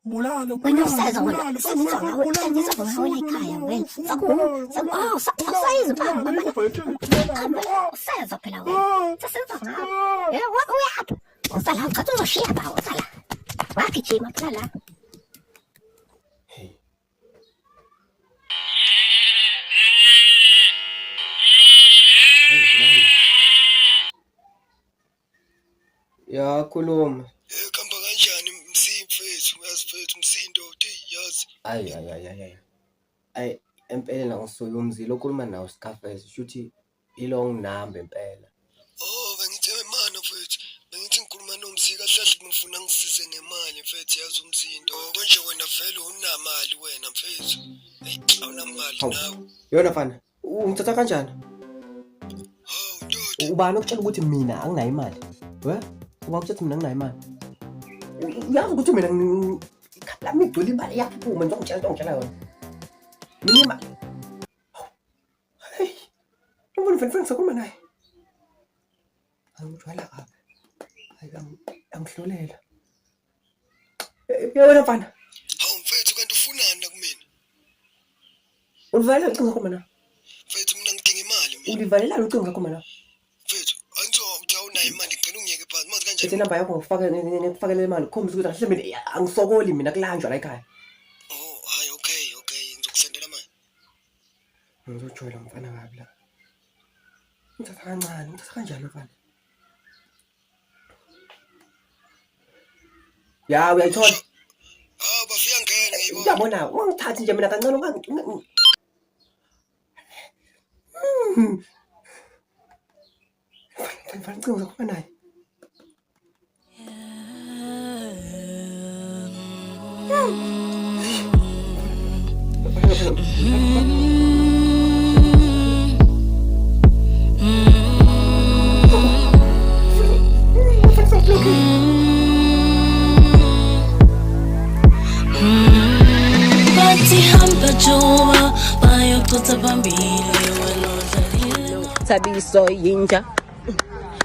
Wena usazona senizona ekhaya wena sakusayizi useza phela wena sasenza ngawo uyaphi usala ucathi uzoshiya bawo usala wagijima phela la. Ya khuluma. Kuhamba kanjani mfethu uyazifethu msindo yazi. Ayi empela ngisuke umzilo okhuluma nawo Scarface shuthi ilong number empela. Oh bengithi mana mfethu bengithi ngikhuluma nomzika hlahle ngifuna ngisize ngemali mfethu yazi umsindo konje wena vele unamali wena mfethu awunamali nawe Yona mfana ungithatha kanjani? Hawu ndoda Ubani okutshela ukuthi mina anginayo imali? Ubakuthatha mina anginayo imali. Uyazi ukuthi mina lami igcwele imali yaphuma ngizongitshela yona. Mina imali. Hey. Ubona mfana ngisakhuluma naye. Angithwala apha. Hayi angihlolela. Yona mfana. hawu mfethu kanti ufunani kumina Ulivalela ucingo ngakho mina. mfethu mina ngidinga imali mina Ulivalela ucingo ngakho mina. mfethu angizokuthi awunayo imali ngicela ungiyeke phansi mazi Ethi kanjani number yakho ngikufakele imali khombisa ukuthi ahle mina angisokoli mina kulanjwa la ekhaya. oh hayi okay ngizokusendela manje Ngizojoyela mfana kabi la. Ngithatha kancane, ngithatha kanjani mfana? Ya uyayithola. hawu bafika ngena ngiyibona Uyabona ungithathi nje mina kancane Mfana cingo zakhuluma naye. Bathi hamba Joa bayophuza phambili wena udlalile Thabiso yinja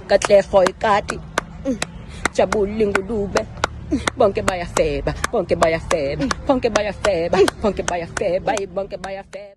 Katlego ikati Jabuli ingulube bonke bayafeba bonke bayafeba bonke bayafeba bonke bayafeba bonke bayafeba